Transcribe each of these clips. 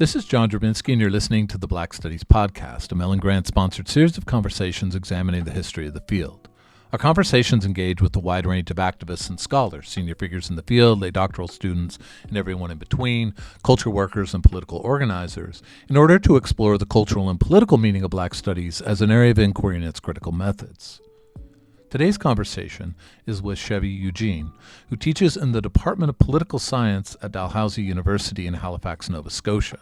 This is John Drabinski, and you're listening to the Black Studies Podcast, a Mellon Grant-sponsored series of conversations examining the history of the field. Our conversations engage with a wide range of activists and scholars, senior figures in the field, lay doctoral students, and everyone in between, culture workers and political organizers, in order to explore the cultural and political meaning of Black Studies as an area of inquiry and its critical methods. Today's conversation is with Chevy Eugene, who teaches in the Department of Political Science at Dalhousie University in Halifax, Nova Scotia.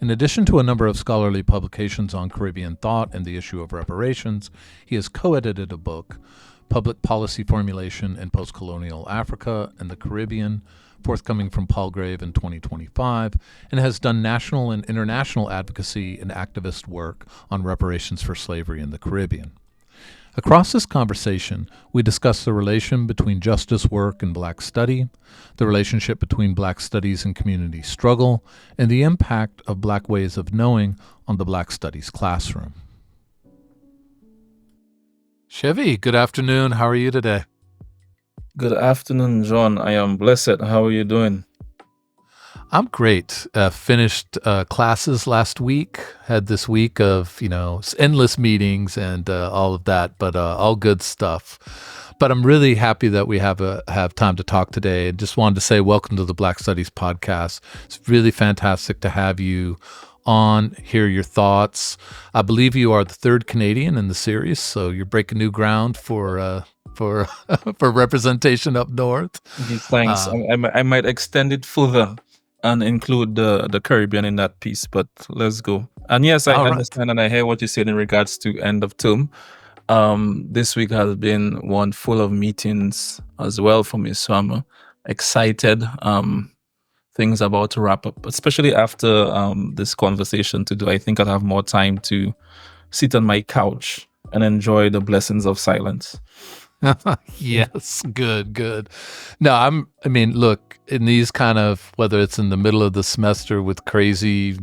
In addition to a number of scholarly publications on Caribbean thought and the issue of reparations, he has co-edited a book, Public Policy Formulation in Postcolonial Africa and the Caribbean, forthcoming from Palgrave in 2025, and has done national and international advocacy and activist work on reparations for slavery in the Caribbean. Across this conversation, we discuss the relation between justice work and Black study, the relationship between Black studies and community struggle, and the impact of Black ways of knowing on the Black studies classroom. Chevy, good afternoon. How are you today? Good afternoon, John. I am blessed. How are you doing? I'm great. Finished classes last week. Had this week of, endless meetings and all of that, but all good stuff. But I'm really happy that we have time to talk today. And just wanted to say welcome to the Black Studies Podcast. It's really fantastic to have you on, hear your thoughts. I believe you are the third Canadian in the series, so you're breaking new ground for for representation up north. Thanks. I might extend it further and include the Caribbean in that piece, but let's go. And yes, I understand and I hear what you said in regards to end of term. This week has been one full of meetings as well for me, so I'm excited. Things about to wrap up, especially after this conversation to do. I think I'll have more time to sit on my couch and enjoy the blessings of silence. Yes, good. No, look, in these kind of, whether it's in the middle of the semester with crazy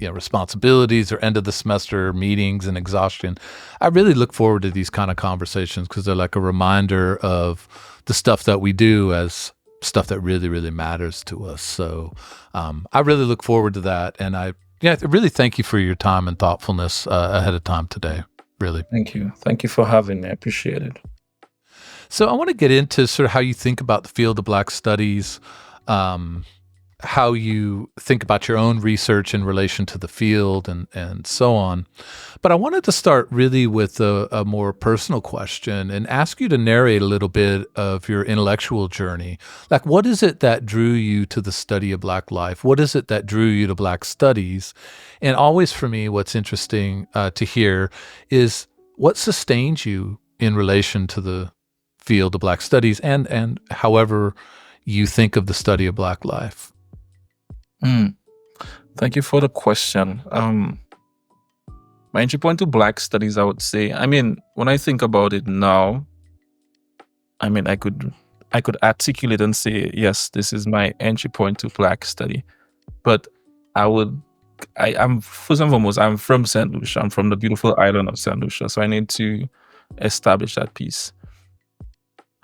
responsibilities or end of the semester meetings and exhaustion, I really look forward to these kind of conversations because they're like a reminder of the stuff that we do as stuff that really, really matters to us. So I really look forward to that. And I really thank you for your time and thoughtfulness ahead of time today, really. Thank you. Thank you for having me. I appreciate it. So I want to get into sort of how you think about the field of Black studies, how you think about your own research in relation to the field and so on. But I wanted to start really with a more personal question and ask you to narrate a little bit of your intellectual journey. Like, what is it that drew you to the study of Black life? What is it that drew you to Black studies? And always for me, what's interesting to hear is what sustains you in relation to the field of Black studies and however you think of the study of Black life. Thank you for the question. My entry point to Black studies, I would say, when I think about it now, I could articulate and say, yes, this is my entry point to Black study. But I'm first and foremost, I'm from St. Lucia. I'm from the beautiful island of St. Lucia. So I need to establish that piece.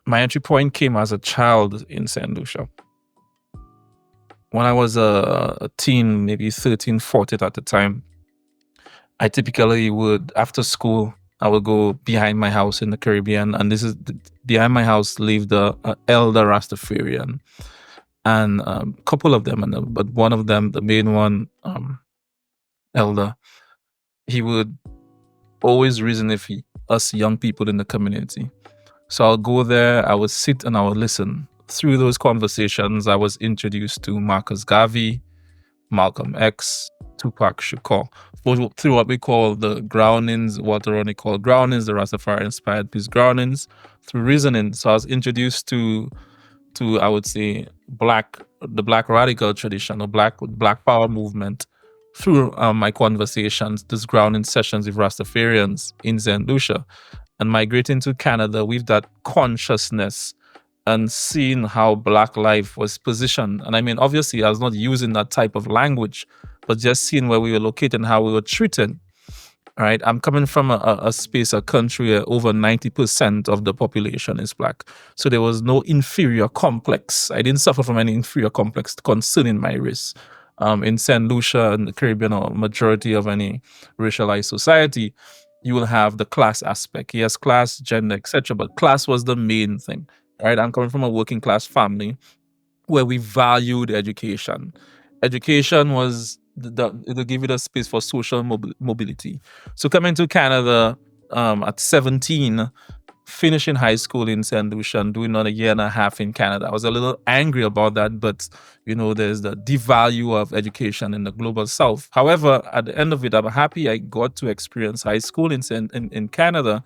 My entry point came as a child in St. Lucia. When I was a teen, maybe 13, 14 at the time, I typically would, after school, I would go behind my house in the Caribbean. And behind my house lived an elder Rastafarian. And a couple of them, but one of them, the main one, elder, he would always reason with us young people in the community. So I'll go there, I would sit and I would listen. Through those conversations, I was introduced to Marcus Garvey, Malcolm X, Tupac Shakur, through what we call the groundings, what Ronnie called groundings, the Rastafari-inspired peace groundings, through reasoning. So I was introduced to I would say, the Black radical tradition, or Black power movement, through my conversations, these grounding sessions with Rastafarians in St. Lucia. And migrating to Canada with that consciousness and seeing how Black life was positioned. And obviously, I was not using that type of language, but just seeing where we were located and how we were treated. Right? I'm coming from a space, a country where over 90% of the population is Black. So there was no inferior complex. I didn't suffer from any inferior complex concerning my race. In St. Lucia in the Caribbean, or majority of any racialized society, you will have the class aspect. Yes, class, gender, etc. But class was the main thing. Right? I'm coming from a working class family where we valued education. Education was it'll give you the space for social mobility. So coming to Canada at 17, finishing high school in St. Lucia and doing another year and a half in Canada. I was a little angry about that, but there's the devalue of education in the global south. However, at the end of it, I'm happy I got to experience high school in Canada,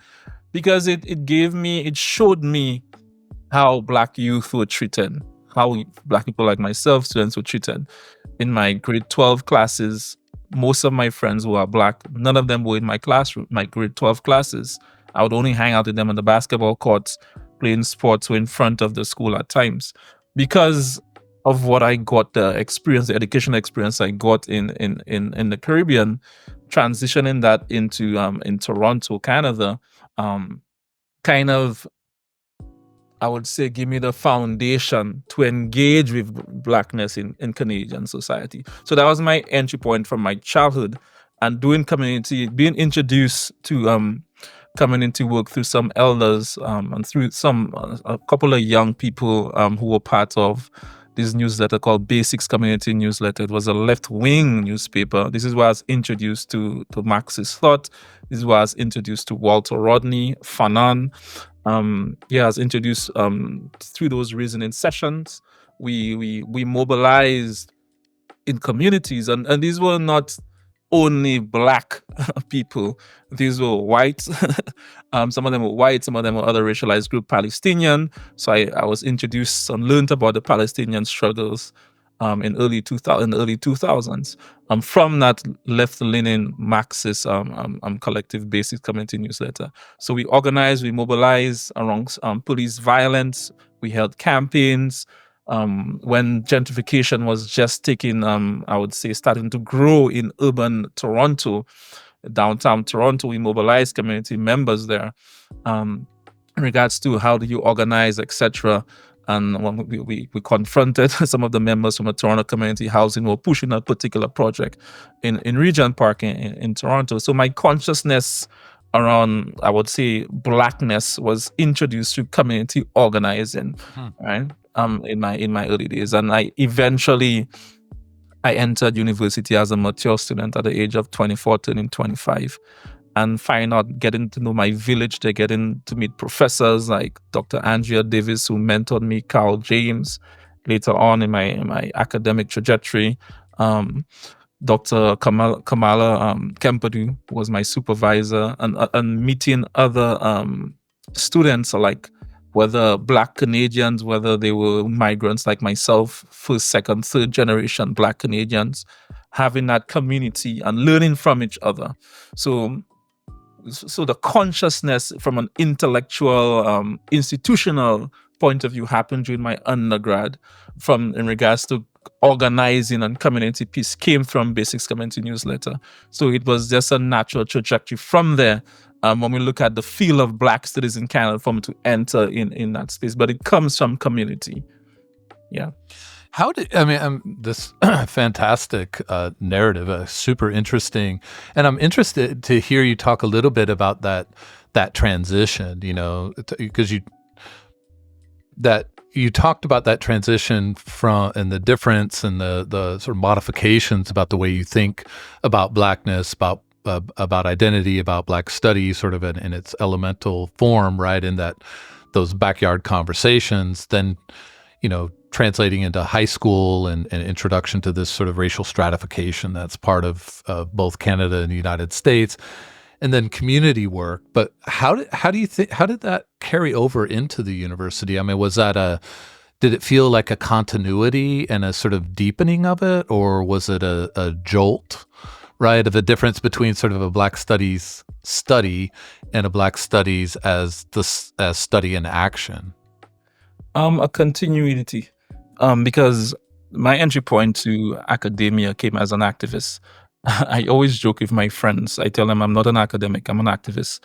because it showed me how Black youth were treated, how Black people like myself, students, were treated. In my grade 12 classes, most of my friends who are Black, none of them were in my classroom, my grade 12 classes. I would only hang out with them on the basketball courts, playing sports, or in front of the school at times, because of what I got, the experience, the educational experience I got in the Caribbean, transitioning that into in Toronto, Canada, kind of, I would say, give me the foundation to engage with Blackness in Canadian society. So that was my entry point from my childhood, and doing community, being introduced to community work through some elders, and through a couple of young people who were part of this newsletter called Basics Community Newsletter. It was a left-wing newspaper. This is where I was introduced to Marxist thought. This is where I was introduced to Walter Rodney, Fanon. I was introduced through those reasoning sessions. We mobilized in communities, and these were not only Black people. These were white. Some of them were white, some of them were other racialized group, Palestinian. So I was introduced and learned about the Palestinian struggles in the early 2000s. From that left-leaning Marxist collective Basic Community Newsletter. So we organized, we mobilized around police violence. We held campaigns. When gentrification was just taking, I would say, starting to grow in urban Toronto, downtown Toronto, we mobilized community members there in regards to how do you organize, etc. And when we confronted some of the members from the Toronto Community Housing who were pushing a particular project in Regent Park in Toronto. So my consciousness around, I would say, Blackness was introduced through community organizing, right? In my early days, and I entered university as a mature student at the age of 24, turning 25, and getting to know my village. They're getting to meet professors like Dr. Andrea Davis, who mentored me, Carl James, later on in my academic trajectory. Dr. Kamala Kempadu was my supervisor, and meeting other students, like whether Black Canadians, whether they were migrants like myself, first, second, third generation Black Canadians, having that community and learning from each other. So the consciousness from an intellectual, institutional point of view happened during my undergrad, in regards to organizing and community peace, came from Basics Community Newsletter. So it was just a natural trajectory from there. When we look at the field of Black studies in Canada, for me to enter in that space, but it comes from community. Yeah. This fantastic narrative, super interesting, and I'm interested to hear you talk a little bit about that transition. Because you talked about that transition and the difference and the sort of modifications about the way you think about Blackness, about identity, about Black studies, sort of in its elemental form, right? In that those backyard conversations, then translating into high school and introduction to this sort of racial stratification that's part of both Canada and the United States, and then community work. But how did that carry over into the university? I mean, did it feel like a continuity and a sort of deepening of it, or was it a jolt, right, of the difference between sort of a Black studies study and a Black studies as study in action? A continuity, because my entry point to academia came as an activist, I always joke with my friends. I tell them I'm not an academic, I'm an activist.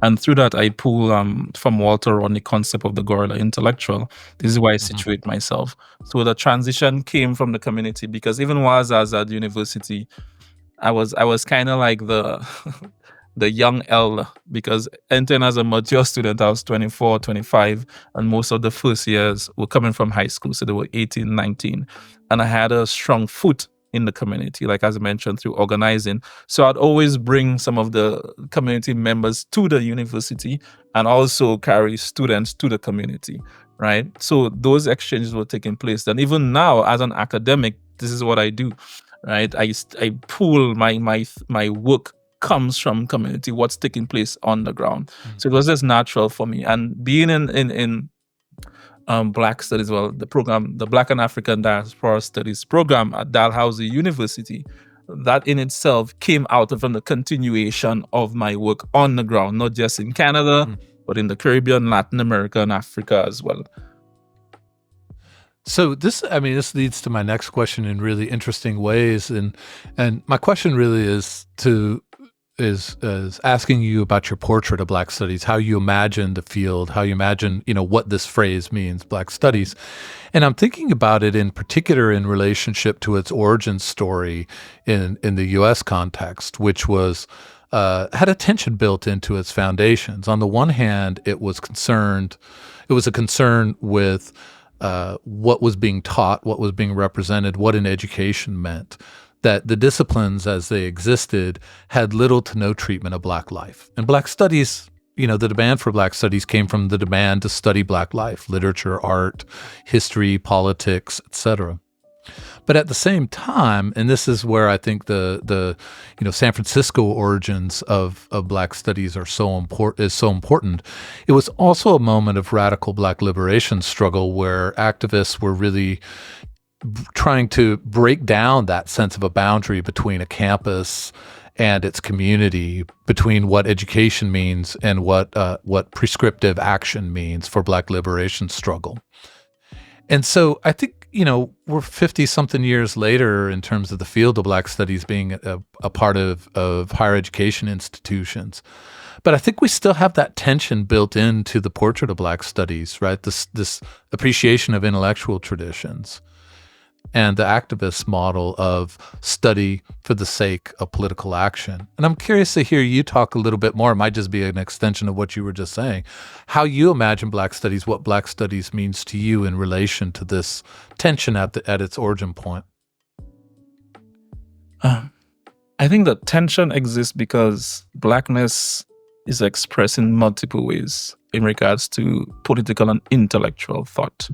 And through that, I pull from Walter on the concept of the gorilla intellectual. This is why I Mhm. situate myself. So the transition came from the community because even while I was at university, I was kind of like the the young elder because entering as a mature student, I was 24, 25, and most of the first years were coming from high school, so they were 18, 19. And I had a strong foot in the community, like as I mentioned, through organizing. So I'd always bring some of the community members to the university and also carry students to the community, right? So those exchanges were taking place. And even now, as an academic, this is what I do, right? I pool my work comes from community, what's taking place on the ground. Mm. So it was just natural for me. And being in Black Studies, well, the program, the Black and African Diaspora Studies program at Dalhousie University, that in itself came out from the continuation of my work on the ground, not just in Canada, Mm. but in the Caribbean, Latin America, and Africa as well. So this leads to my next question in really interesting ways, and my question really is asking you about your portrait of Black Studies, how you imagine the field, how you imagine what this phrase means, Black Studies, and I'm thinking about it in particular in relationship to its origin story in the U.S. context, which was. Had a tension built into its foundations. On the one hand, it was a concern with what was being taught, what was being represented, what an education meant, that the disciplines as they existed had little to no treatment of Black life. And Black studies, the demand for Black studies came from the demand to study Black life, literature, art, history, politics, etc. But at the same time, and this is where I think the San Francisco origins of Black studies is so important. It was also a moment of radical Black liberation struggle where activists were really trying to break down that sense of a boundary between a campus and its community, between what education means and what prescriptive action means for Black liberation struggle. And so I think, we're 50 something years later in terms of the field of Black studies being a part of higher education institutions. But I think we still have that tension built into the portrait of Black studies, right? This appreciation of intellectual traditions and the activist model of study for the sake of political action. And I'm curious to hear you talk a little bit more. It might just be an extension of what you were just saying. How you imagine Black studies, what Black studies means to you in relation to this tension at its origin point. I think that tension exists because Blackness is expressed in multiple ways in regards to political and intellectual thought,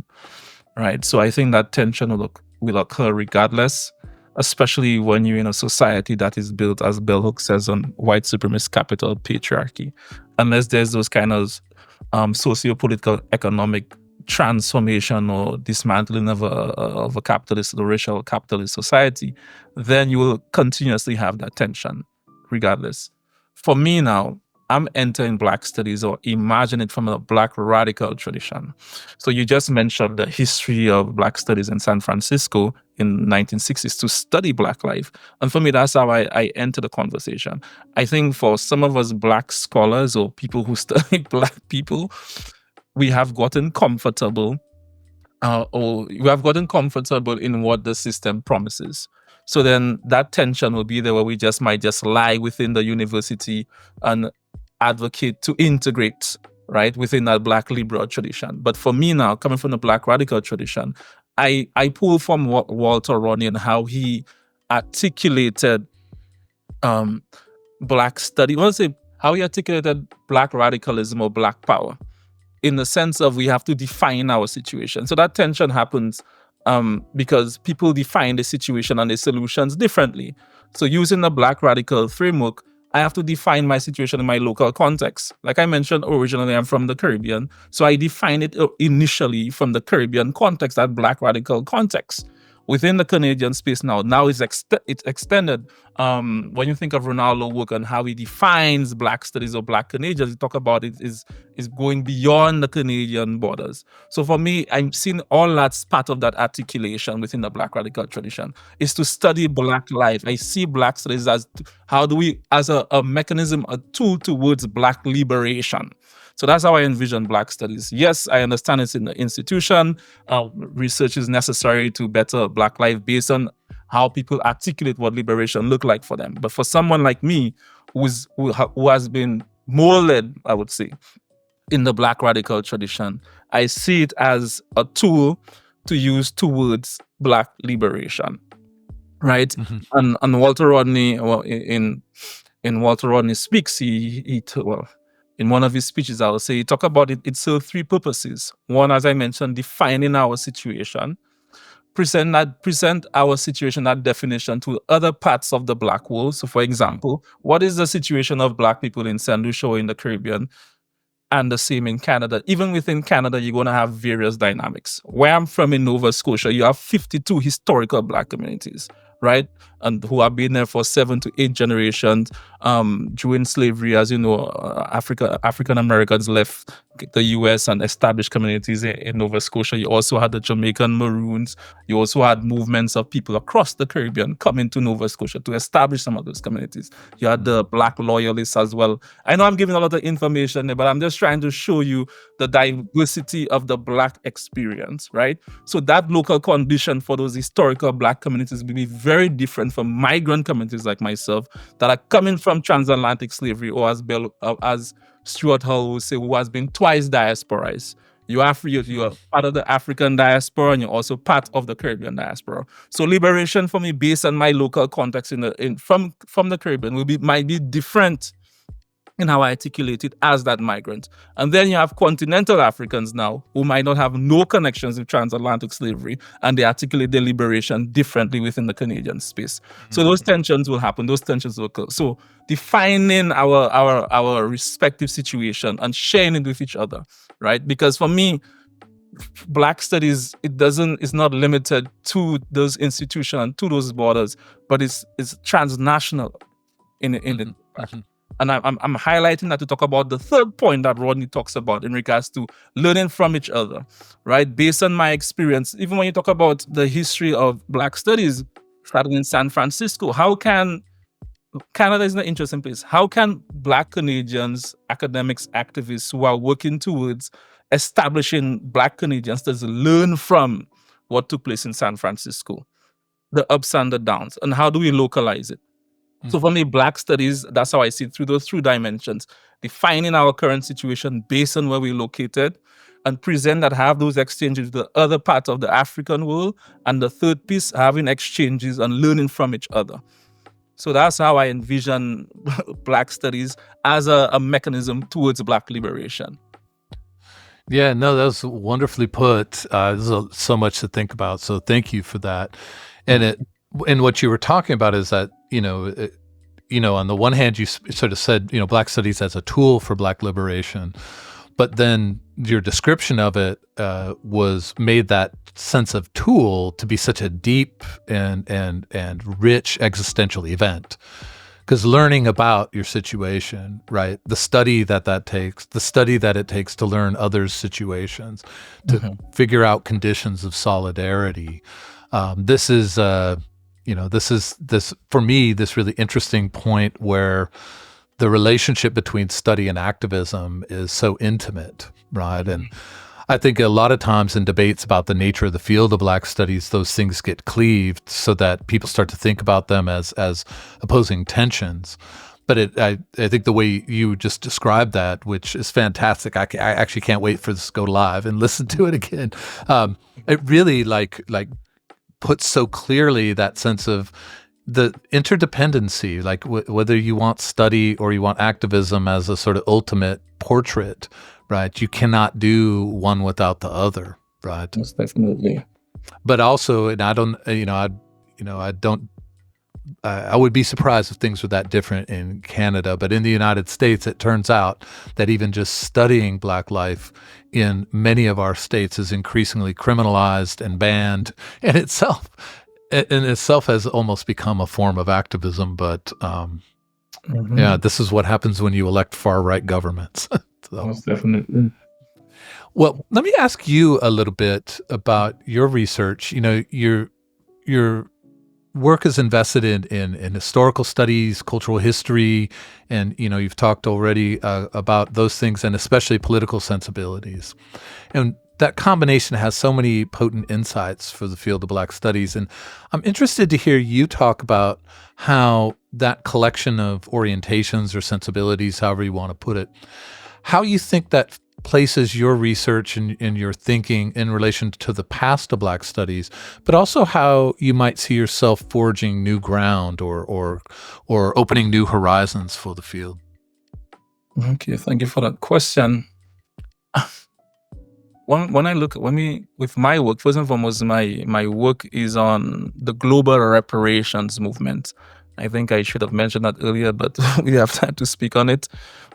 right? So I think that tension will occur regardless, especially when you're in a society that is built, as Bell Hooks says, on white supremacist capital patriarchy. Unless there's those kind of socio-political economic transformation or dismantling of a capitalist, the racial capitalist society, then you will continuously have that tension regardless. For me now, I'm entering Black studies or imagine it from a Black radical tradition. So you just mentioned the history of Black studies in San Francisco in 1960s to study Black life. And for me, that's how I enter the conversation. I think for some of us Black scholars or people who study Black people, we have gotten comfortable or we have gotten comfortable in what the system promises. So then that tension will be there where we might just lie within the university and advocate to integrate, right, within that Black liberal tradition. But for me now, coming from the Black radical tradition, I pull from Walter Rodney and how he articulated Black study. I want to say how he articulated Black radicalism or Black power, in the sense of we have to define our situation. So that tension happens because people define the situation and the solutions differently. So using the Black radical framework, I have to define my situation in my local context. Like I mentioned, originally I'm from the Caribbean. So I define it initially from the Caribbean context, that Black radical context. within the Canadian space now it's extended. When you think of Ronaldo work on how he defines Black studies or Black Canadians, he talk about it is going beyond the Canadian borders. So for me, I'm seeing all that's part of that articulation within the Black radical tradition is to study Black life. I see Black studies as how do we, as a mechanism, a tool towards Black liberation. So that's how I envision Black studies. Yes, I understand it's in the institution. Research is necessary to better Black life based on how people articulate what liberation look like for them. But for someone like me, who has been molded, I would say, in the Black radical tradition, I see it as a tool to use towards Black liberation, right? Mm-hmm. And Walter Rodney, in Walter Rodney Speaks, in one of his speeches, I would say, he talked about it. It served three purposes. One, as I mentioned, defining our situation, present our situation, that definition, to other parts of the Black world. So, for example, what is the situation of Black people in St. Lucia or in the Caribbean? And the same in Canada. Even within Canada, you're going to have various dynamics. Where I'm from in Nova Scotia, you have 52 historical Black communities, right? And who have been there for 7 to 8 generations. During slavery, as you know, African Americans left the U.S. and established communities in Nova Scotia. You also had the Jamaican Maroons. You also had movements of people across the Caribbean coming to Nova Scotia to establish some of those communities. You had the Black loyalists as well. I know I'm giving a lot of information there, but I'm just trying to show you the diversity of the Black experience, right? So that local condition for those historical Black communities will be very different from migrant communities like myself that are coming from transatlantic slavery, or as Stuart Hull would say, who has been twice diasporized. You are part of the African diaspora, and you're also part of the Caribbean diaspora. So liberation for me, based on my local context from the Caribbean, might be different in how I articulate it as that migrant. And then you have continental Africans now who might not have no connections with transatlantic slavery, and they articulate their liberation differently within the Canadian space. So those tensions will happen, those tensions will occur. So defining our respective situation and sharing it with each other, right? Because for me, Black studies, it's not limited to those institutions, to those borders, but it's transnational in it. And I'm highlighting that to talk about the third point that Rodney talks about in regards to learning from each other, right? Based on my experience, even when you talk about the history of Black studies starting in San Francisco, how can Canada is an interesting place. How can Black Canadians, academics, activists who are working towards establishing Black Canadians to learn from what took place in San Francisco, the ups and the downs, and how do we localize it? So for me, Black studies, that's how I see it, through those 3 dimensions, defining our current situation based on where we're located, and present that, have those exchanges with the other parts of the African world, and the third piece, having exchanges and learning from each other. So that's how I envision Black studies as a mechanism towards Black liberation. Yeah, no, that was wonderfully put. There's so much to think about. So thank you for that. And what you were talking about is that, on the one hand, you sort of said, Black studies as a tool for Black liberation, but then your description of it made that sense of tool to be such a deep and rich existential event. Because learning about your situation, right, the study that it takes to learn others' situations, to figure out conditions of solidarity, this is for me, this really interesting point where the relationship between study and activism is so intimate, right? And I think a lot of times in debates about the nature of the field of Black studies, those things get cleaved so that people start to think about them as opposing tensions. But I think the way you just described that, which is fantastic, I actually can't wait for this to go live and listen to it again. It really like puts so clearly that sense of the interdependency, like whether you want study or you want activism as a sort of ultimate portrait, right? You cannot do one without the other, right? Most definitely. But also, and I don't I would be surprised if things were that different in Canada. But in the United States, it turns out that even just studying Black life in many of our states is increasingly criminalized and banned in itself has almost become a form of activism. But yeah, this is what happens when you elect far right governments. So. Most definitely. Well, let me ask you a little bit about your research. You know, your work is invested in historical studies, cultural history, and you know you've talked already about those things, and especially political sensibilities. And that combination has so many potent insights for the field of Black studies. And I'm interested to hear you talk about how that collection of orientations or sensibilities, however you want to put it, how you think that places your research and your thinking in relation to the past of Black studies, but also how you might see yourself forging new ground or opening new horizons for the field. Okay, thank you for that question. When I look with my work, first and foremost, my work is on the global reparations movement. I think I should have mentioned that earlier, but we have time to speak on it.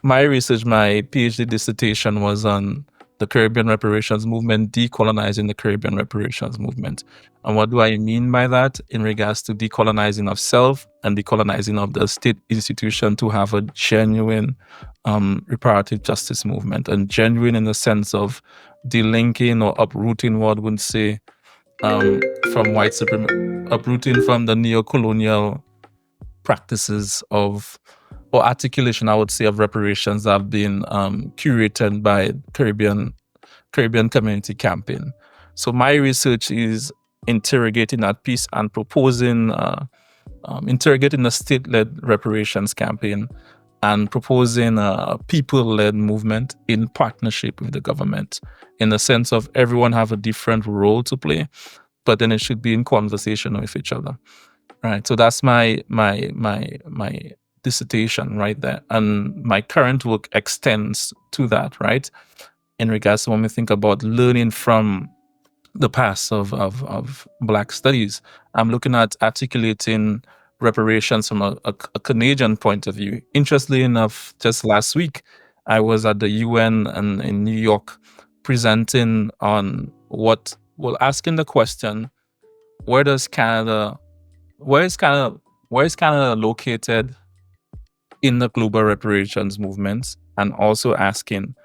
My research, my PhD dissertation was on the Caribbean reparations movement, decolonizing the Caribbean reparations movement. And what do I mean by that in regards to decolonizing of self and decolonizing of the state institution to have a genuine reparative justice movement, and genuine in the sense of delinking or uprooting what would say from white supremacy, uprooting from the neo-colonial practices of or articulation, I would say, of reparations that have been curated by Caribbean Community Campaign. So my research is interrogating that piece and proposing, interrogating a state-led reparations campaign and proposing a people-led movement in partnership with the government, in the sense of everyone have a different role to play, but then it should be in conversation with each other. Right. So that's my dissertation right there. And my current work extends to that, right? In regards to when we think about learning from the past of Black studies, I'm looking at articulating reparations from a Canadian point of view. Interestingly enough, just last week, I was at the UN and in New York presenting on asking the question, where is Canada located in the global reparations movement, and also asking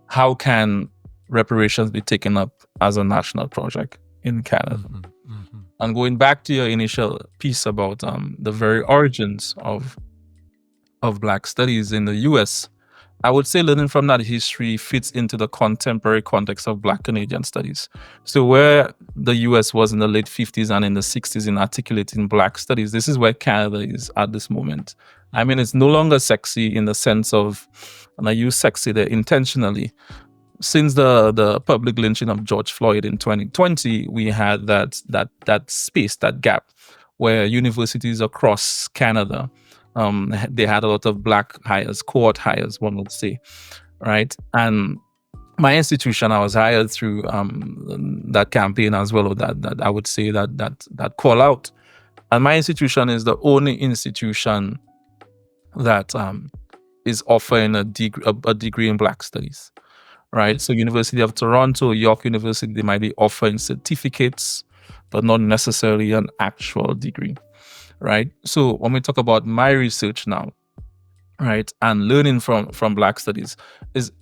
how can reparations be taken up as a national project in Canada. Mm-hmm. And going back to your initial piece about the very origins of Black studies in the US, I would say learning from that history fits into the contemporary context of Black Canadian studies. So where the US was in the late 50s and in the 60s in articulating Black studies, this is where Canada is at this moment. I mean, it's no longer sexy in the sense of, and I use sexy there intentionally, since the public lynching of George Floyd in 2020, we had that space, that gap, where universities across Canada, they had a lot of Black hires, cohort hires, one would say, right? And my institution, I was hired through that campaign as well, that I would say that call out. And my institution is the only institution that is offering a degree in Black studies, right? So University of Toronto, York University, they might be offering certificates, but not necessarily an actual degree, right? So when we talk about my research now, right, and learning from Black studies is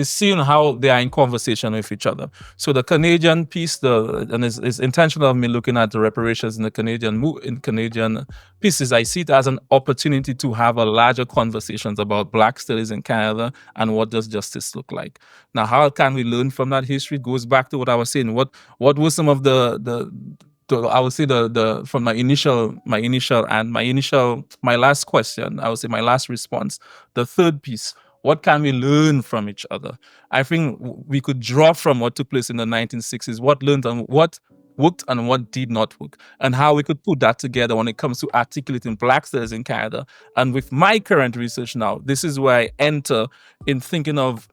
seeing how they are in conversation with each other. So the Canadian piece, and it's intentional of me looking at the reparations in the Canadian pieces. I see it as an opportunity to have a larger conversations about Black studies in Canada and what does justice look like. Now, how can we learn from that history? It goes back to what I was saying. What were some of I would say from my last question, I would say my last response, the third piece, what can we learn from each other? I think we could draw from what took place in the 1960s, what learned and what worked and what did not work, and how we could put that together when it comes to articulating Black studies in Canada. And with my current research now, this is where I enter in thinking of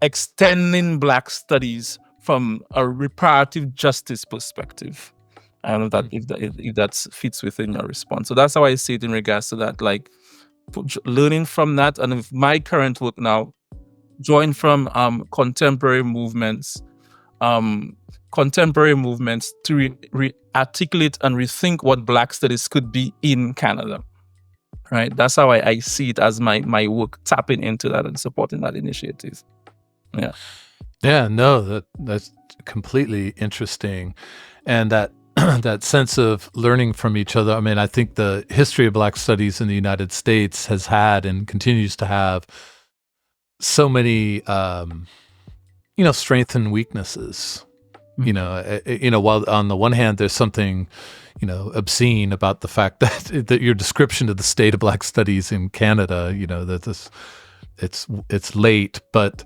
extending Black studies from a reparative justice perspective. I don't know if that fits within your response. So that's how I see it in regards to that, like learning from that, and with my current work now, drawing from contemporary movements, um, to articulate and rethink what Black studies could be in Canada. Right, that's how I see it as my work tapping into that and supporting that initiative. Yeah. Yeah, no, that's completely interesting, and that that sense of learning from each other. I mean, I think the history of Black studies in the United States has had and continues to have so many, strengths and weaknesses. While on the one hand, there's something, obscene about the fact that your description of the state of Black studies in Canada, that it's late, but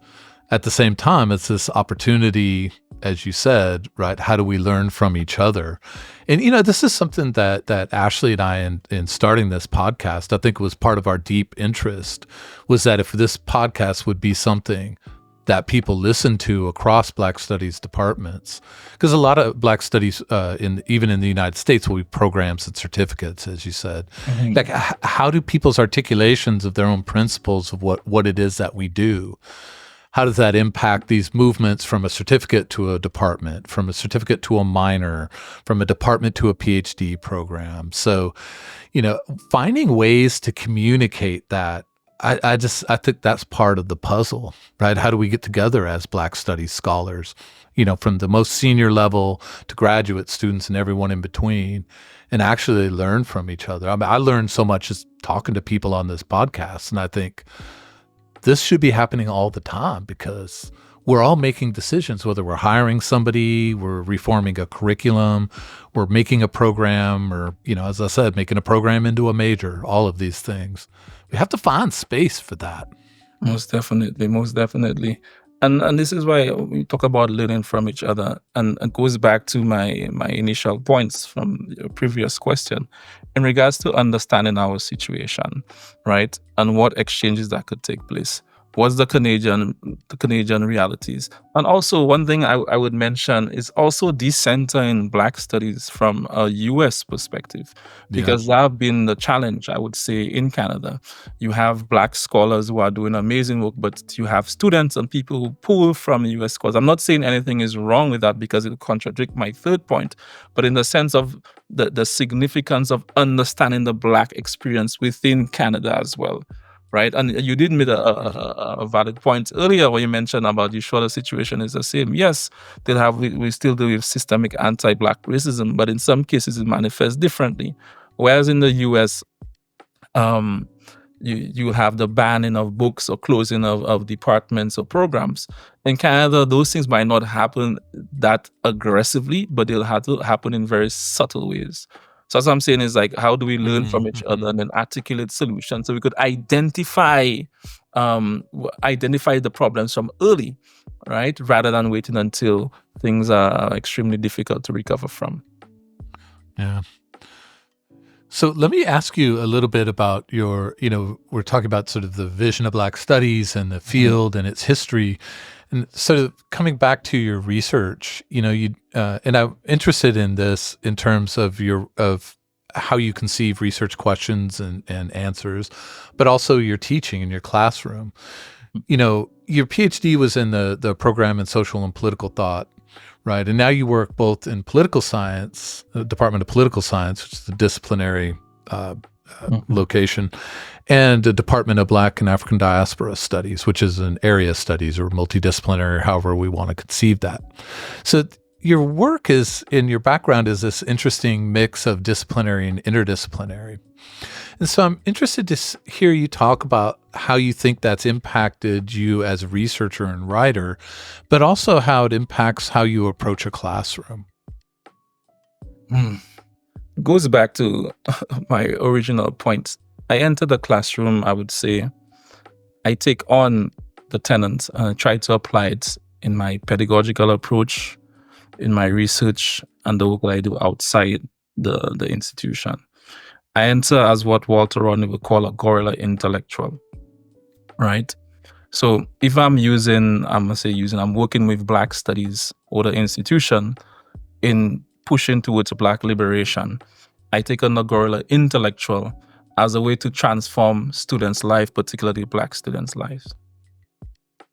at the same time, it's this opportunity, as you said, right? How do we learn from each other? And, this is something that Ashley and I, in starting this podcast, I think was part of our deep interest, was that if this podcast would be something that people listen to across Black studies departments, because a lot of Black studies, even in the United States, will be programs and certificates, as you said. Mhm. Like, how do people's articulations of their own principles of what it is that we do, how does that impact these movements from a certificate to a department, from a certificate to a minor, from a department to a PhD program? So, finding ways to communicate that, I think that's part of the puzzle, right? How do we get together as Black studies scholars, from the most senior level to graduate students and everyone in between, and actually learn from each other? I mean, I learned so much just talking to people on this podcast, and I think this should be happening all the time, because we're all making decisions, whether we're hiring somebody, we're reforming a curriculum, we're making a program, or, as I said, making a program into a major, all of these things. We have to find space for that. Most definitely. And this is why we talk about learning from each other, and it goes back to my initial points from your previous question in regards to understanding our situation, right? And what exchanges that could take place. What's the Canadian realities? And also, one thing I would mention is also decentering Black studies from a US perspective, because that have been the challenge, I would say, in Canada. You have Black scholars who are doing amazing work, but you have students and people who pull from US scholars. I'm not saying anything is wrong with that, because it will contradict my third point, but in the sense of the significance of understanding the Black experience within Canada as well. Right, and you did make a valid point earlier when you mentioned about, you sure the situation is the same. Yes, we still deal with systemic anti-Black racism, but in some cases it manifests differently. Whereas in the US, you have the banning of books or closing of departments or programs. In Canada, those things might not happen that aggressively, but they'll have to happen in very subtle ways. So as I'm saying is, like, how do we learn from each other and then articulate solutions so we could identify the problems from early, right? Rather than waiting until things are extremely difficult to recover from. Yeah. So let me ask you a little bit about your, we're talking about sort of the vision of Black studies and the field and its history. And sort of coming back to your research, and I'm interested in this in terms of how you conceive research questions and answers, but also your teaching in your classroom. Your PhD was in the program in social and political thought, right? And now you work both in political science, the Department of Political Science, which is the disciplinary location, and the Department of Black and African Diaspora Studies, which is an area studies or multidisciplinary, however we want to conceive that. So your work your background is this interesting mix of disciplinary and interdisciplinary. And so I'm interested to hear you talk about how you think that's impacted you as a researcher and writer, but also how it impacts how you approach a classroom. Goes back to my original point. I enter the classroom, I would say, I take on the tenets and I try to apply it in my pedagogical approach, in my research, and the work that I do outside the institution. I enter as what Walter Rodney would call a guerrilla intellectual, right? So if I'm working with Black studies or the institution in pushing towards Black liberation, I take on the guerrilla intellectual as a way to transform students' life, particularly Black students' lives.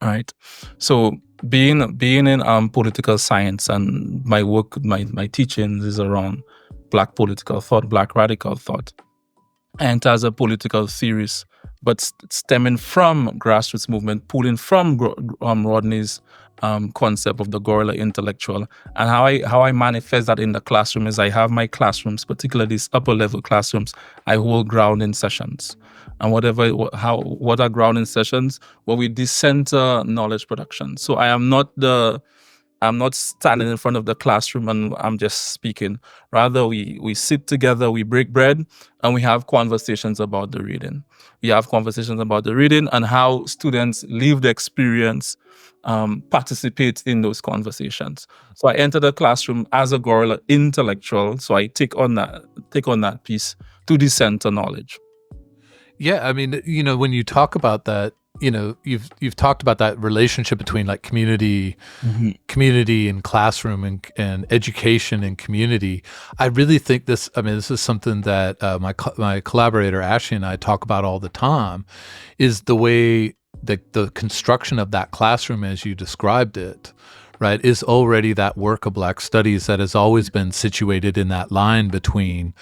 Right. So being in political science, and my work, my teachings is around Black political thought, Black radical thought, and as a political theorist, but stemming from grassroots movement, pulling from Rodney's concept of the guerrilla intellectual, and how I manifest that in the classroom is I have my classrooms, particularly these upper level classrooms, I hold grounding sessions, and what are grounding sessions? Well, we decenter knowledge production. So I'm not standing in front of the classroom and I'm just speaking. Rather, we sit together, we break bread, and we have conversations about the reading. We have conversations about the reading and how students live the experience, participate in those conversations. So I enter the classroom as a guerrilla intellectual. So I take on that piece to decenter knowledge. Yeah, I mean, when you talk about that, you've talked about that relationship between like community and classroom and education and community. I really think this is something that my collaborator Ashley and I talk about all the time, is the way that the construction of that classroom as you described it, right, is already that work of Black studies that has always been situated in that line between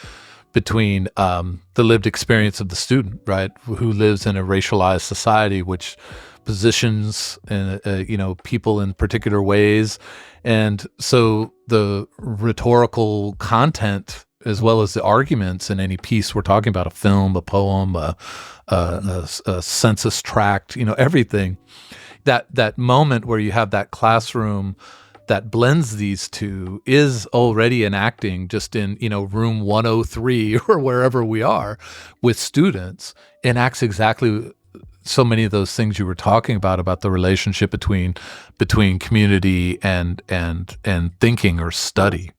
the lived experience of the student, right, who lives in a racialized society, which positions people in particular ways, and so the rhetorical content as well as the arguments in any piece we're talking about, a film, a poem, a census tract, everything. That moment where you have that classroom that blends these two is already enacting just in, room 103 or wherever we are with students, enacts exactly so many of those things you were talking about the relationship between community and thinking or study.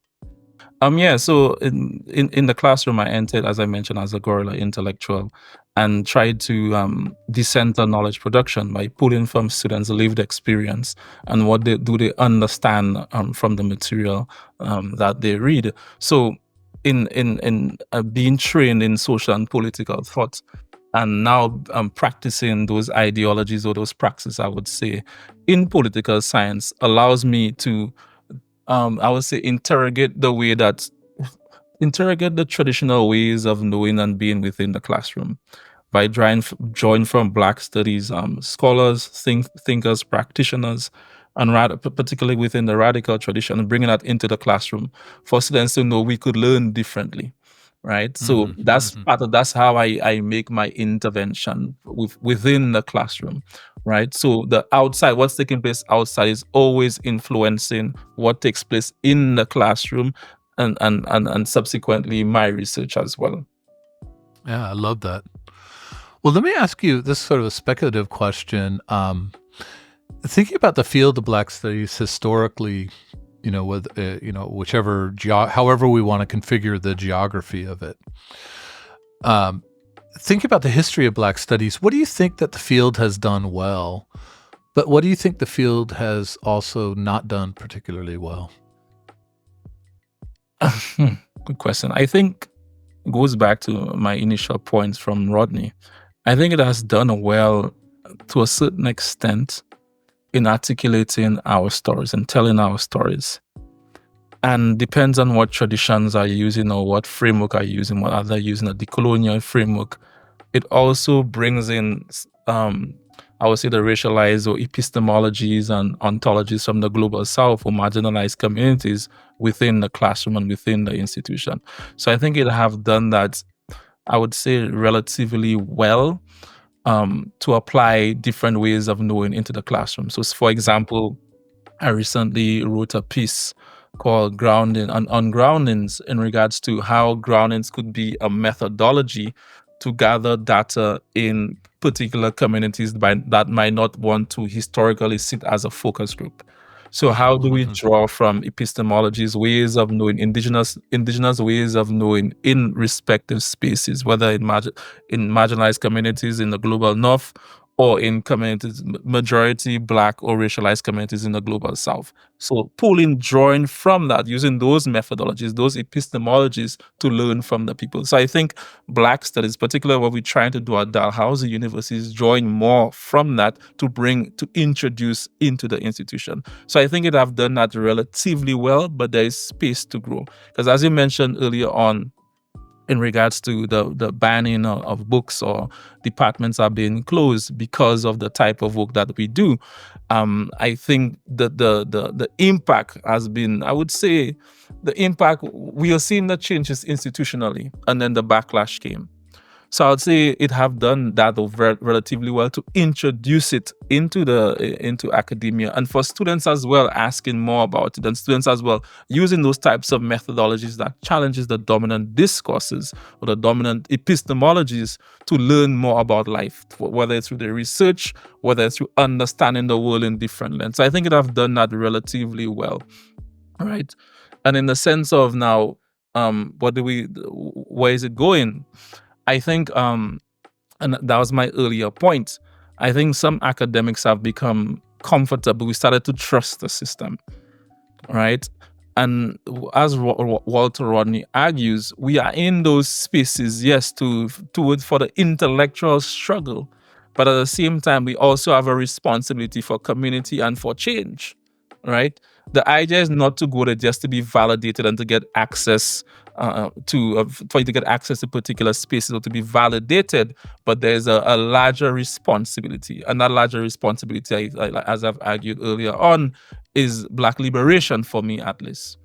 So in the classroom, I entered, as I mentioned, as a guerrilla intellectual, and tried to decenter knowledge production by pulling from students' lived experience and what they understand from the material that they read. So in being trained in social and political thought, and now practicing those ideologies or those practices, I would say, in political science, allows me to I would say interrogate the traditional ways of knowing and being within the classroom by drawing from Black studies scholars, thinkers, practitioners, and particularly within the radical tradition, and bringing that into the classroom for students to know we could learn differently, right? So that's how I make my intervention within the classroom, right? So the outside, what's taking place outside, is always influencing what takes place in the classroom, and subsequently my research as well. Yeah, I love that. Well, let me ask you this sort of a speculative question. Thinking about the field of Black studies historically, with however we want to configure the geography of it. Think about the history of Black studies. What do you think that the field has done well, but what do you think the field has also not done particularly well? Good question. I think it goes back to my initial points from Rodney. I think it has done well to a certain extent in articulating our stories and telling our stories. And depends on what traditions are using or what framework are using, what are using, a decolonial framework. It also brings in, I would say, the racialized or epistemologies and ontologies from the global south or marginalized communities within the classroom and within the institution. So I think it have done that, I would say, relatively well, to apply different ways of knowing into the classroom. So, for example, I recently wrote a piece called Grounding on groundings, in regards to how groundings could be a methodology to gather data in particular communities that might not want to historically sit as a focus group. So how do we draw from epistemologies, ways of knowing, indigenous ways of knowing in respective spaces, whether in marginalized communities in the global north or in communities, majority Black or racialized communities in the global South. So pulling, drawing from that, using those methodologies, those epistemologies to learn from the people. So I think Black studies, particularly what we're trying to do at Dalhousie University, is drawing more from that to introduce into the institution. So I think it have done that relatively well, but there is space to grow. Because as you mentioned earlier on, in regards to the banning of books, or departments are being closed because of the type of work that we do. I think that the impact has been, I would say, the impact, we are seeing the changes institutionally, and then the backlash came. So I would say it have done that relatively well to introduce it into academia, and for students as well asking more about it, and students as well using those types of methodologies that challenges the dominant discourses or the dominant epistemologies to learn more about life, whether it's through the research, whether it's through understanding the world in different lenses. So I think it have done that relatively well, right? And in the sense of now, where is it going? I think, and that was my earlier point, I think some academics have become comfortable. We started to trust the system, right? And as Walter Rodney argues, we are in those spaces, yes, for the intellectual struggle, but at the same time, we also have a responsibility for community and for change, right? The idea is not to go there just to be validated and to get access for you to get access to particular spaces or to be validated, but there's a larger responsibility, and that larger responsibility, as I've argued earlier on, is Black liberation, for me at least,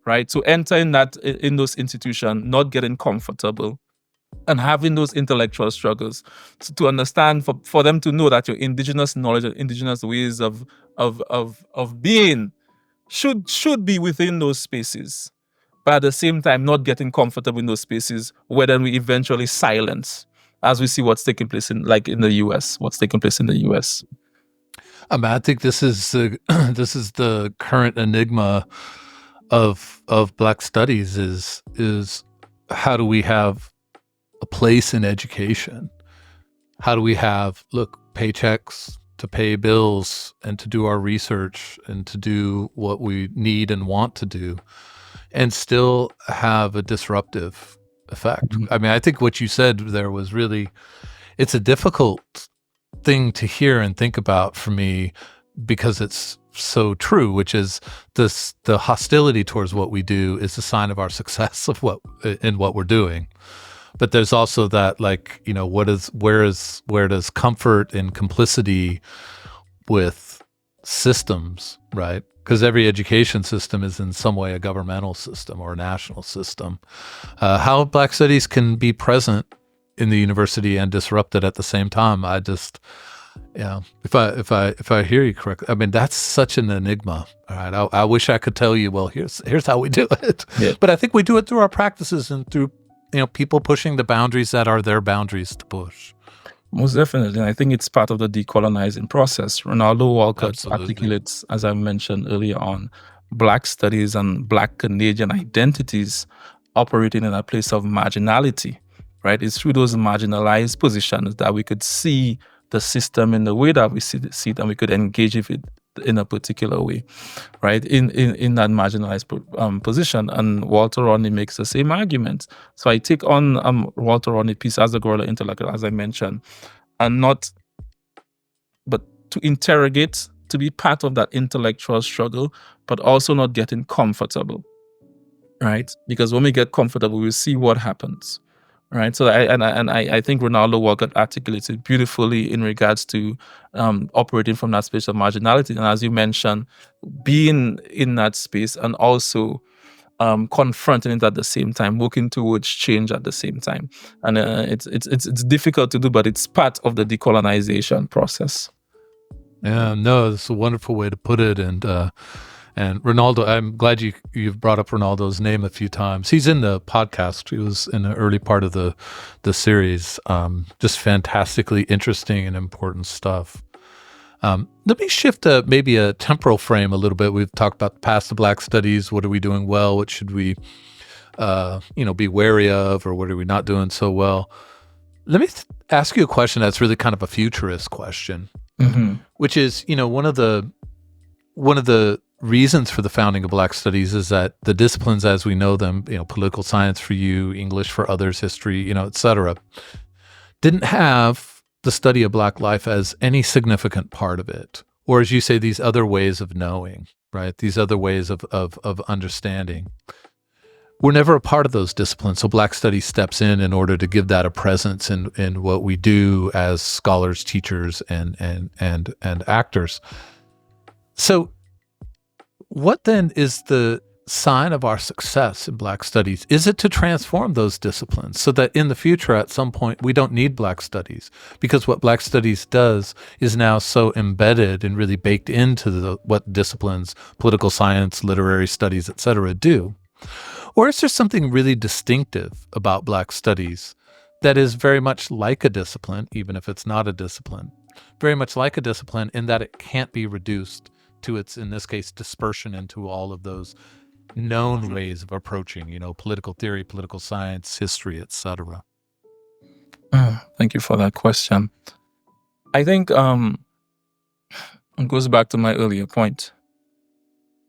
right? To enter in those institutions, not getting comfortable, and having those intellectual struggles, to understand, for them to know that your indigenous knowledge and indigenous ways of being should be within those spaces, but at the same time not getting comfortable in those spaces where then we eventually silence, as we see what's taking place in the US, what's taking place in the US. I think this is the current enigma of Black studies is how do we have a place in education? How do we have paychecks to pay bills and to do our research and to do what we need and want to do, and still have a disruptive effect? Mhm. I mean, I think what you said there was really, it's a difficult thing to hear and think about for me, because it's so true, which is the hostility towards what we do is a sign of our success of what we're doing. But there's also that, where does comfort and complicity with systems, right? Because every education system is in some way a governmental system or a national system. How Black studies can be present in the university and disrupted at the same time, if I hear you correctly, I mean, that's such an enigma. All right, I wish I could tell you, well, here's how we do it. Yeah. But I think we do it through our practices and through people pushing the boundaries that are their boundaries to push. Most definitely. I think it's part of the decolonizing process. Ronaldo Walcott articulates, as I mentioned earlier on, Black studies and Black Canadian identities operating in a place of marginality, right? It's through those marginalized positions that we could see the system in the way that we see it, and we could engage with it in a particular way, right? In that marginalized position. And Walter Rodney makes the same argument. So I take on Walter Rodney piece as a guerrilla intellectual, as I mentioned, but to interrogate, to be part of that intellectual struggle, but also not getting comfortable, right? Because when we get comfortable, we see what happens. Right. So I think Ronaldo Walcott articulates it beautifully in regards to operating from that space of marginality. And as you mentioned, being in that space and also confronting it at the same time, working towards change at the same time. And it's difficult to do, but it's part of the decolonization process. Yeah, no, it's a wonderful way to put it. And Ronaldo, I'm glad you've brought up Ronaldo's name a few times. He's in the podcast. He was in the early part of the series. Just fantastically interesting and important stuff. Let me shift maybe a temporal frame a little bit. We've talked about the past of Black studies. What are we doing well? What should we, be wary of, or what are we not doing so well? Let me ask you a question that's really kind of a futurist question, which is, one of the reasons for the founding of Black Studies is that the disciplines as we know them, political science for you, English for others, history, et cetera, didn't have the study of Black life as any significant part of it. Or as you say, these other ways of knowing, right? These other ways of understanding. We're never a part of those disciplines. So Black Studies steps in order to give that a presence in what we do as scholars, teachers, and actors. So what then is the sign of our success in Black Studies? Is it to transform those disciplines so that in the future, at some point, we don't need Black Studies? Because what Black Studies does is now so embedded and really baked into what disciplines, political science, literary studies, et cetera, do. Or is there something really distinctive about Black Studies that is very much like a discipline, even if it's not a discipline, very much like a discipline in that it can't be reduced to its, in this case, dispersion into all of those known ways of approaching, political theory, political science, history, etc.? Thank you for that question. I think it goes back to my earlier point.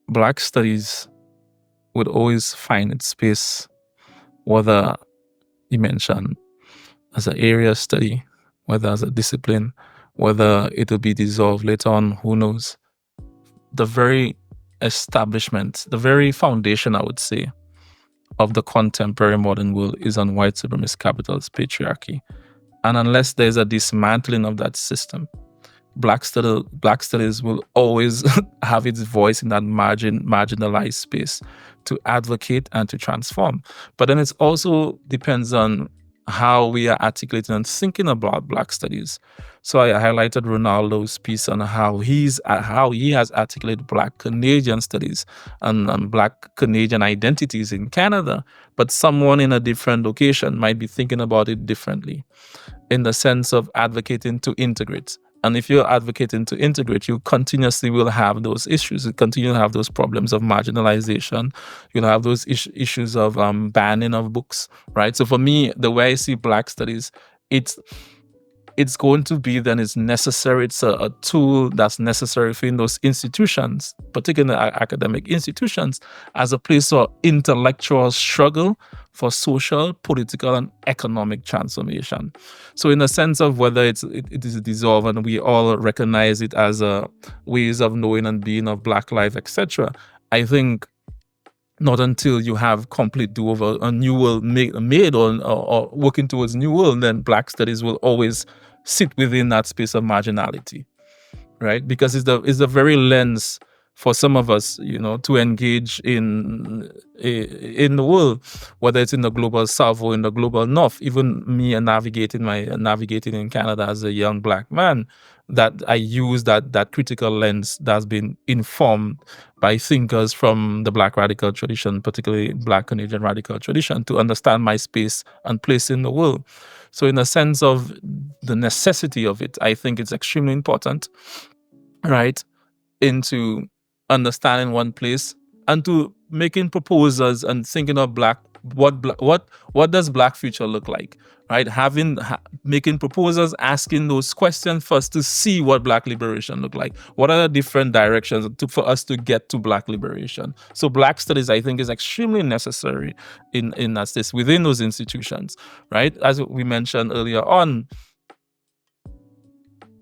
Black Studies would always find its space, whether you mention as an area study, whether as a discipline, whether it will be dissolved later on, who knows. The very establishment, the very foundation, I would say, of the contemporary modern world is on white supremacist capitalist patriarchy. And unless there's a dismantling of that system, Black Studies will always have its voice in that marginalized space to advocate and to transform. But then it also depends on how we are articulating and thinking about Black Studies. So I highlighted Ronaldo's piece on how he has articulated Black Canadian studies and Black Canadian identities in Canada. But someone in a different location might be thinking about it differently, in the sense of advocating to integrate. And if you're advocating to integrate, you continuously will have those issues. You continue to have those problems of marginalization. You'll have those issues of banning of books, right? So for me, the way I see Black Studies, it's going to be then it's necessary. It's a tool that's necessary for in those institutions, particularly academic institutions, as a place for intellectual struggle for social, political, and economic transformation. So in a sense of whether it is dissolved and we all recognize it as ways of knowing and being of Black life, etc., I think not until you have complete do-over, a new world made or working towards new world, then Black Studies will always sit within that space of marginality, right? Because it's the very lens for some of us, to engage in the world, whether it's in the global south or in the global north. Even me navigating in Canada as a young Black man, that I use that critical lens that's been informed by thinkers from the Black radical tradition, particularly Black Canadian radical tradition, to understand my space and place in the world. So in a sense of the necessity of it, I think it's extremely important, right, into understanding one place and to making proposals and thinking of what does Black future look like, right? Making proposals, asking those questions first to see what Black liberation look like. What are the different directions for us to get to Black liberation? So Black Studies, I think, is extremely necessary in this within those institutions, right? As we mentioned earlier on,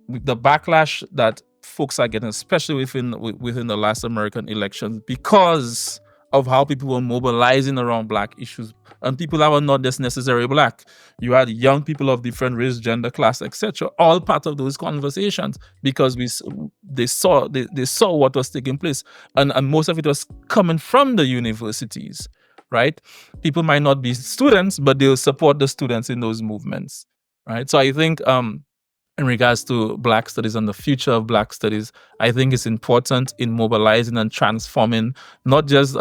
the backlash that folks are getting, especially within the last American elections, because of how people were mobilizing around Black issues, and people that were not just necessarily Black. You had young people of different race, gender, class, etc., all part of those conversations, because they saw what was taking place, and most of it was coming from the universities, right? People might not be students, but they'll support the students in those movements, right? So I think in regards to Black Studies and the future of Black Studies, I think it's important in mobilizing and transforming not just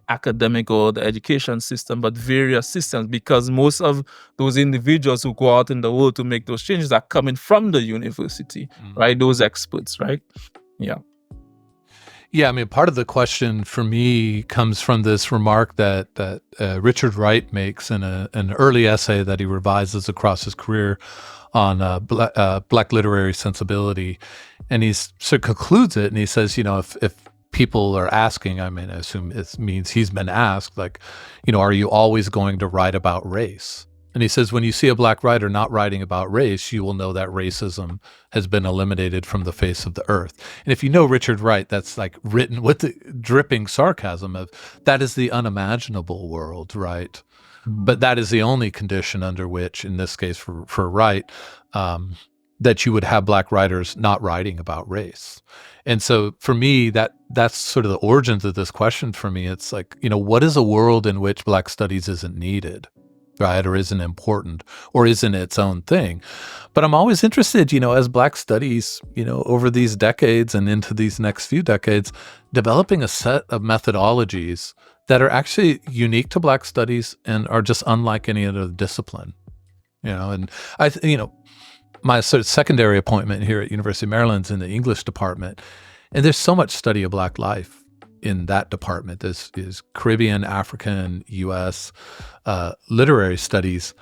academic or the education system, but various systems, because most of those individuals who go out in the world to make those changes are coming from the university, right? Those experts, right? Yeah. Yeah, I mean, part of the question for me comes from this remark that Richard Wright makes in an early essay that he revises across his career on black literary sensibility, and he sort of concludes it, and he says, if people are asking, I mean, I assume it means he's been asked, like, are you always going to write about race? And he says, when you see a black writer not writing about race, you will know that racism has been eliminated from the face of the earth. And if you know Richard Wright, that's like written with the dripping sarcasm of that is the unimaginable world, right? But that is the only condition under which, in this case for Wright, that you would have black writers not writing about race. And so for me, that's sort of the origins of this question for me. It's like, what is a world in which black studies isn't needed? Right, or isn't important, or isn't its own thing. But I'm always interested, as black studies, over these decades and into these next few decades, developing a set of methodologies that are actually unique to black studies and are just unlike any other discipline. And my sort of secondary appointment here at University of Maryland's in the English department, and there's so much study of black life in that department. This is Caribbean, African, U.S. Literary studies,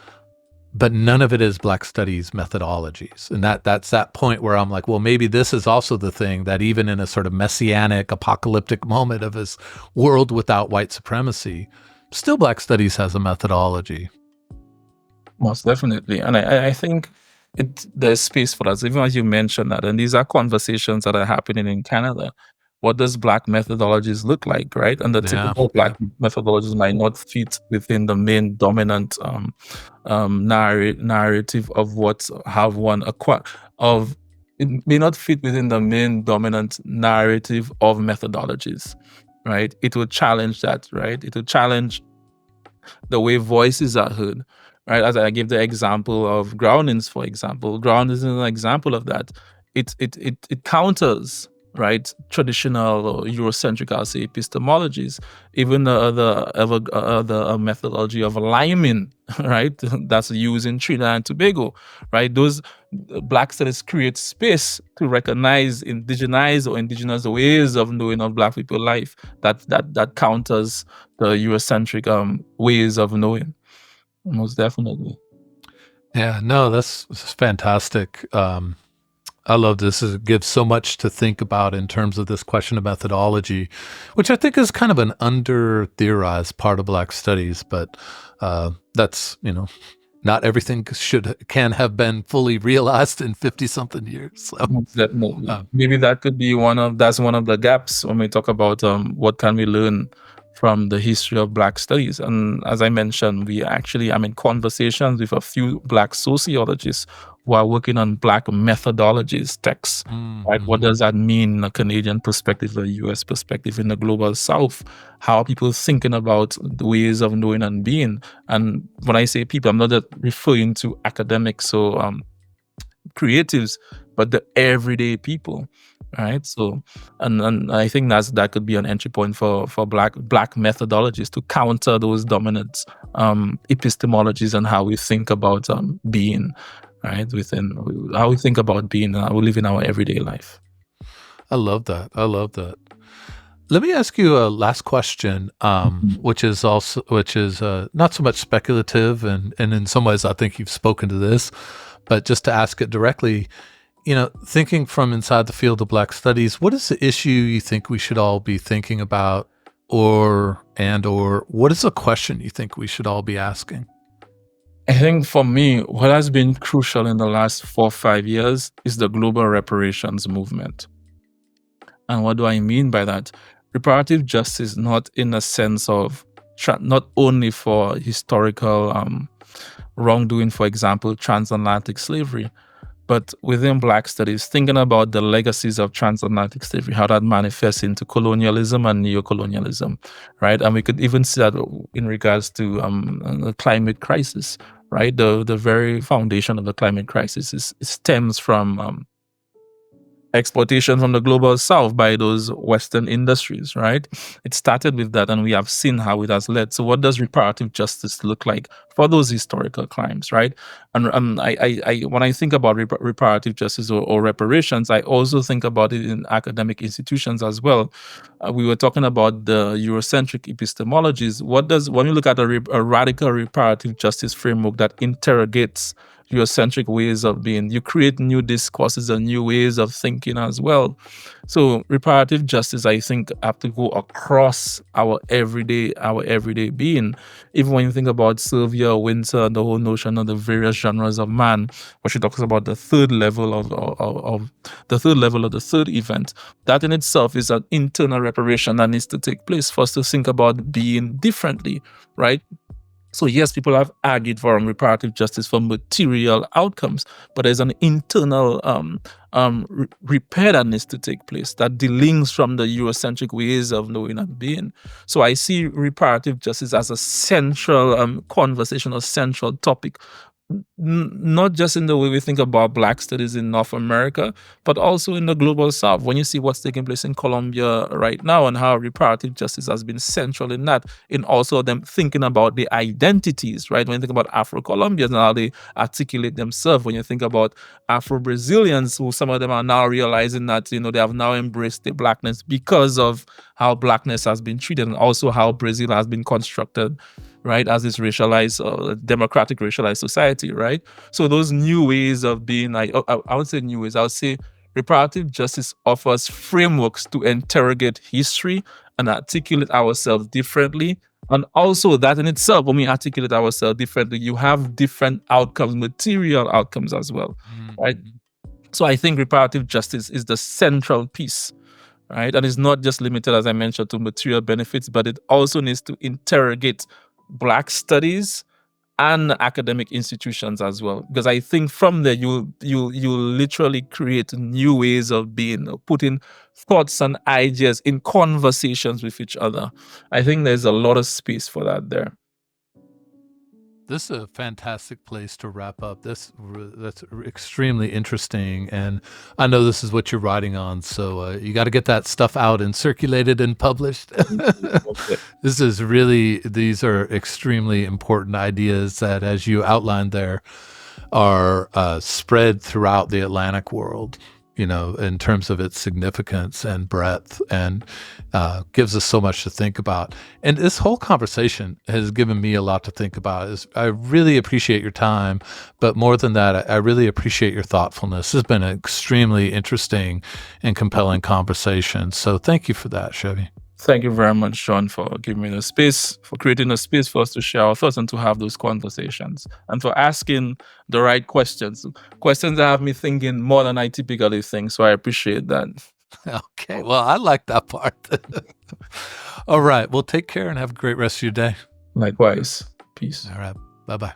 but none of it is black studies methodologies. And that's that point where I'm like, well, maybe this is also the thing that even in a sort of messianic, apocalyptic moment of this world without white supremacy, still black studies has a methodology. Most definitely. And I think there's space for that. Even as you mentioned that, and these are conversations that are happening in Canada. What does black methodologies look like, right? And the typical black methodologies might not fit within the main dominant narrative of what have one acquired of. It may not fit within the main dominant narrative of methodologies, right? It will challenge that, right? It will challenge the way voices are heard, right? As I give the example of groundings, for example, groundings is an example of that. It counters, right, traditional or Eurocentric, I'll say, epistemologies, even the other methodology of alignment, right, that's used in Trinidad and Tobago, right? Those black studies create space to recognize indigenized or indigenous ways of knowing of black people life that counters the Eurocentric ways of knowing. Most definitely. Yeah, no, that's fantastic. I love this. It gives so much to think about in terms of this question of methodology, which I think is kind of an under-theorized part of black studies, but that's, not everything can have been fully realized in 50-something years. So, maybe that could be one of the gaps when we talk about what can we learn from the history of black studies. And as I mentioned, I'm in conversations with a few black sociologists who are working on black methodologies texts, right? What does that mean in a Canadian perspective, a US perspective, in the global South? How are people thinking about the ways of knowing and being? And when I say people, I'm not just referring to academics or creatives, but the everyday people, right? So, and I think that could be an entry point for black methodologies to counter those dominant epistemologies and how we think about being, right? Within how we think about being and how we live in our everyday life. I love that. Let me ask you a last question, which is not so much speculative, and in some ways I think you've spoken to this, but just to ask it directly, thinking from inside the field of black studies, what is the issue you think we should all be thinking about, or what is a question you think we should all be asking? I think for me, what has been crucial in the last 4 or 5 years is the global reparations movement. And what do I mean by that? Reparative justice, not in a sense of not only for historical wrongdoing, for example, transatlantic slavery, but within black studies, thinking about the legacies of transatlantic slavery, how that manifests into colonialism and neocolonialism, right? And we could even see that in regards to the climate crisis, right? The very foundation of the climate crisis stems from exploitation from the global south by those Western industries, right? It started with that, and we have seen how it has led. So what does reparative justice look like for those historical crimes, right? And when I think about reparative justice or reparations, I also think about it in academic institutions as well. We were talking about the Eurocentric epistemologies. When you look at a radical reparative justice framework that interrogates Eurocentric ways of being, you create new discourses and new ways of thinking as well. So reparative justice, I think, have to go across our everyday being. Even when you think about Sylvia Winter and the whole notion of the various genres of man, where she talks about the third level of the third level of the third event, that in itself is an internal reparation that needs to take place for us to think about being differently, right? So yes, people have argued for reparative justice for material outcomes, but there's an internal repair that needs to take place that delinks from the Eurocentric ways of knowing and being. So I see reparative justice as a central conversation, a central topic, not just in the way we think about Black studies in North America, but also in the global South. When you see what's taking place in Colombia right now and how reparative justice has been central in that, in also them thinking about the identities, right? When you think about Afro-Colombians and how they articulate themselves, when you think about Afro-Brazilians, who some of them are now realizing that, they have now embraced their Blackness because of how Blackness has been treated and also how Brazil has been constructed, right, as this racialized, democratic racialized society, right? So those new ways of being, I would say new ways, I would say reparative justice offers frameworks to interrogate history and articulate ourselves differently. And also that in itself, when we articulate ourselves differently, you have different outcomes, material outcomes as well, right? So I think reparative justice is the central piece, right? And it's not just limited, as I mentioned, to material benefits, but it also needs to interrogate Black studies and academic institutions as well. Because I think from there you literally create new ways of being, putting thoughts and ideas in conversations with each other. I think there's a lot of space for that there. This is a fantastic place to wrap up. That's extremely interesting, and I know this is what you're writing on, so you got to get that stuff out and circulated and published. These are extremely important ideas that, as you outlined there, are spread throughout the Atlantic world, in terms of its significance and breadth, and gives us so much to think about. And this whole conversation has given me a lot to think about. I really appreciate your time, but more than that, I really appreciate your thoughtfulness. This has been an extremely interesting and compelling conversation. So thank you for that, Chevy. Thank you very much, Sean, for giving me the space, for creating a space for us to share our thoughts and to have those conversations, and for asking the right questions that have me thinking more than I typically think. So I appreciate that. Okay, well, I like that part. All right, well, take care and have a great rest of your day. Likewise. Peace. All right, bye-bye.